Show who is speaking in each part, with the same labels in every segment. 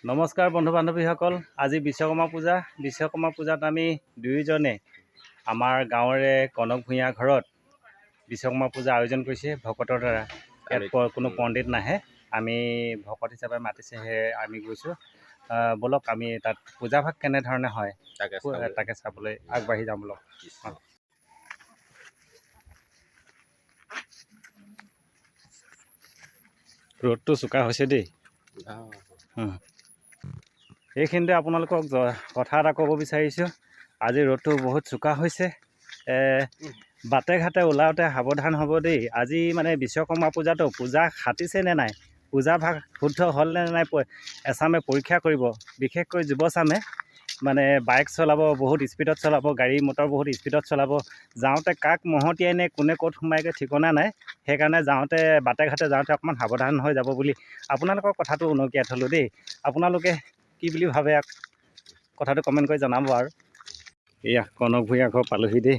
Speaker 1: নমস্কাৰ বন্ধু বান্ধৱীসকল, আজি বিশ্বকৰ্মা পূজাত আমি দুয়োজনে আমাৰ গাঁৱৰে কনক ভূঞা ঘৰত বিশ্বকৰ্মা পূজা আয়োজন কৰিছে ভকতৰ দ্বাৰা। ইয়াত কোনো পণ্ডিত নাহে, আমি ভকত হিচাপে মাতিছে, সেয়ে আমি গৈছোঁ। বলক আমি তাত পূজাভাগ কেনেধৰণে হয় তাকে চাবলৈ আগবাঢ়ি যাম বলক। ৰ'দটো চোকা হৈছে দেই। এইখিনিতে আপোনালোকক কথা এটা ক'ব বিচাৰিছোঁ। আজি ৰ'দটো বহুত চোকা হৈছে, বাটে ঘাটে ওলাওঁতে সাৱধান হ'ব দেই। আজি মানে বিশ্বকৰ্মা পূজাটো পূজা খাটিছে নে নাই, পূজাভাগ শুদ্ধ হ'ল নে নাই এচামে পৰীক্ষা কৰিব। বিশেষকৈ যুৱচামে মানে বাইক চলাব, বহুত স্পীডত চলাব, গাড়ী মটৰ বহুত স্পীডত চলাব। যাওঁতে কাক মহতিয়াই নে কোনে ক'ত সোমাইগৈ ঠিকনা নাই। সেইকাৰণে যাওঁতে বাটে ঘাটে যাওঁতে অকণমান সাৱধান হৈ যাব বুলি আপোনালোকৰ কথাটো উনকিয়াই থ'লোঁ দেই। আপোনালোকে কি বুলি ভাবে কথাটো কমেণ্ট কৰি জনাব। আৰু এয়া কনক ভূঞা ঘৰ পালোহি দেই।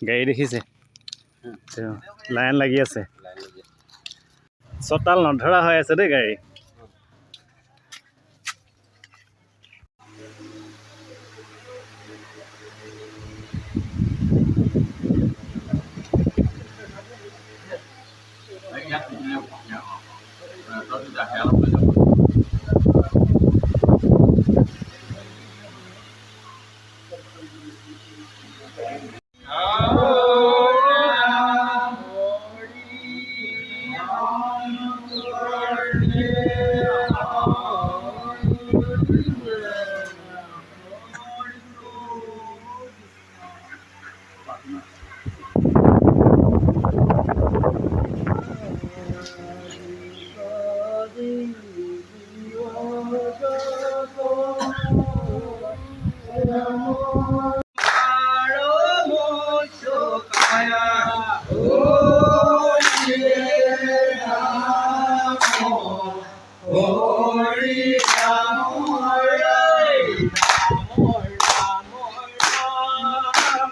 Speaker 1: গাড়ী দেখিছে, লাইন লাগি আছে, চতাল নধৰা হৈ আছে দেই গাড়ী।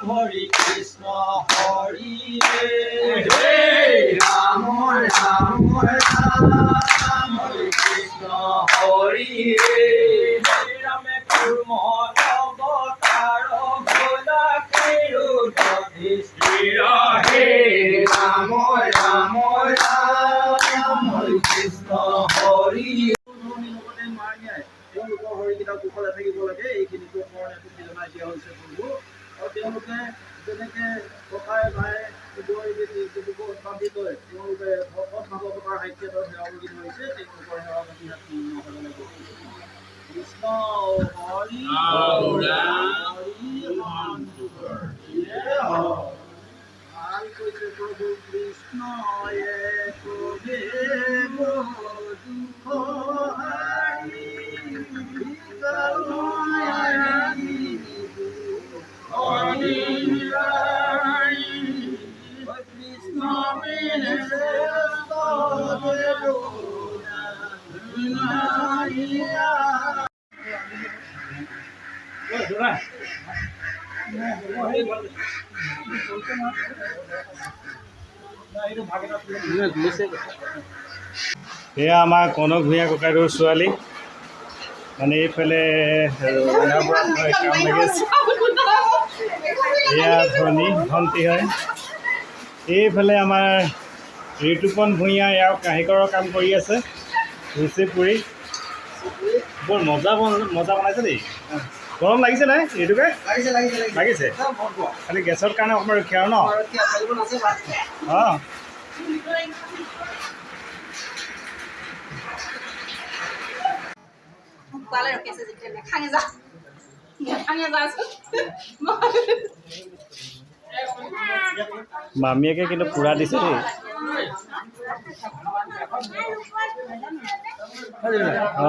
Speaker 2: Hare Krishna, Hare Ram, Ram Ram, Hare Krishna, Hare Ram Kurma Avataro Bhola Kiru Yudhishthira, Hare Ram, Ram Ram, Hare Krishna, Hare কুশলে থাকিব লাগে। এইখিনি জনাই দিয়া হৈছে বন্ধু। আৰু তেওঁলোকে যেনেকে ককাই ভাই বান্ধি লৈ তেওঁলোকে ভকত ভাগৱতৰ সাহিত্যৰ সেৱা বুলি ধৰিছে, তেওঁলোকৰ সেৱা প্ৰতি কৃষ্ণ হৰি ভাল কৈছে প্ৰভু কৃষ্ণয়ে
Speaker 1: এয়া আমাৰ কনক ভূঞা ককাইদেউৰ ছোৱালী, মানে এইফালে কাম লাগি আছে। এয়া ভণ্টি হয়। এইফালে আমাৰ ঋতুপন ভূঞা, এয়া কাঁহীকৰৰ কাম কৰি আছে। ৰুচিপুৰী বৰ মজা বনাইছে দেই। গৰম লাগিছে নাই ঋতুকে? লাগিছে খালি গেছৰ কাৰণে অকণমান ৰখীয়া আৰু ন। অঁ মামীয়েকে কিন্তু পুৰা দিছে দেই।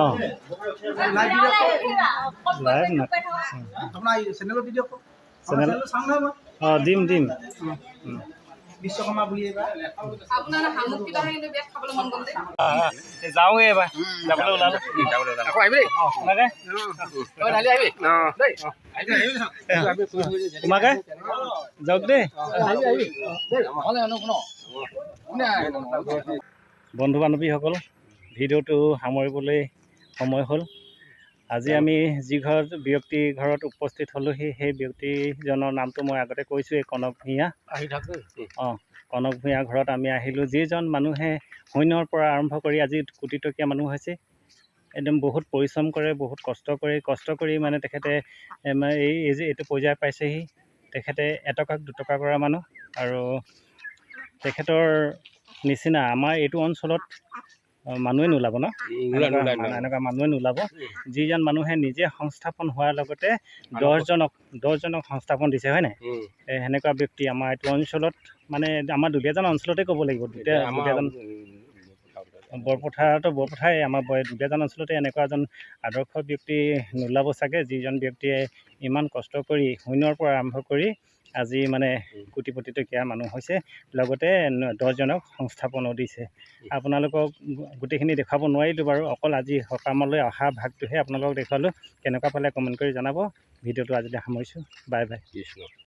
Speaker 1: অঁ লাইভ না চেনেল অঁ দিম
Speaker 2: বিশ্বকৰ্মা বুলি
Speaker 1: যাওঁগৈ এবাৰ, যাবলৈ ওলালোঁ। তোমাকে যাওক দেই। বন্ধু বান্ধৱীসকল, ভিডিঅ'টো সামৰিবলৈ সময় হ'ল। আজি আমি যি ব্যক্তি ঘৰত উপস্থিত হ'লোহি সেই ব্যক্তিজনৰ নামটো মই আগতে কৈছোঁৱেই, কনক ভূঞা। অঁ, কনক ভূঞা ঘৰত আমি আহিলোঁ। যিজন মানুহে শূন্যৰ পৰা আৰম্ভ কৰি আজি কোটিটকীয়া মানুহ হৈছে। একদম বহুত পৰিশ্ৰম কৰে, বহুত কষ্ট কৰি মানে তেখেতে এইটো পৰ্যায় পাইছেহি। তেখেতে এটকা দুটকা কৰা মানুহ, আৰু তেখেতৰ নিচিনা আমাৰ এইটো অঞ্চলত মানুহে নোলাব ন, এনেকুৱা মানুহে নোলাব। যিজন মানুহে নিজে সংস্থাপন হোৱাৰ লগতে 10জনক সংস্থাপন দিছে, হয় নাই? সেনেকুৱা ব্যক্তি আমাৰ এইটো অঞ্চলত, মানে আমাৰ দুলীয়াজান অঞ্চলতে ক'ব লাগিব। দুলীয়াজান বৰপথাৰে আমাৰ দুলীয়াজান অঞ্চলতে এনেকুৱা এজন আদৰ্শ ব্যক্তি নোলাব চাগে, যিজন ব্যক্তিয়ে ইমান কষ্ট কৰি শূন্যৰ পৰা আৰম্ভ কৰি আজি মানে কোটিপতিটকীয়া মানুহ হৈছে, লগতে 10জনক সংস্থাপনো দিছে। আপোনালোকক গোটেইখিনি দেখুৱাব নোৱাৰিলোঁ বাৰু, অকল আজি সকামলৈ অহা ভাগটোহে আপোনালোকক দেখুৱালোঁ। কেনেকুৱা পালে কমেণ্ট কৰি জনাব। ভিডিঅ'টো আজিলৈ সামৰিছোঁ। Bye bye.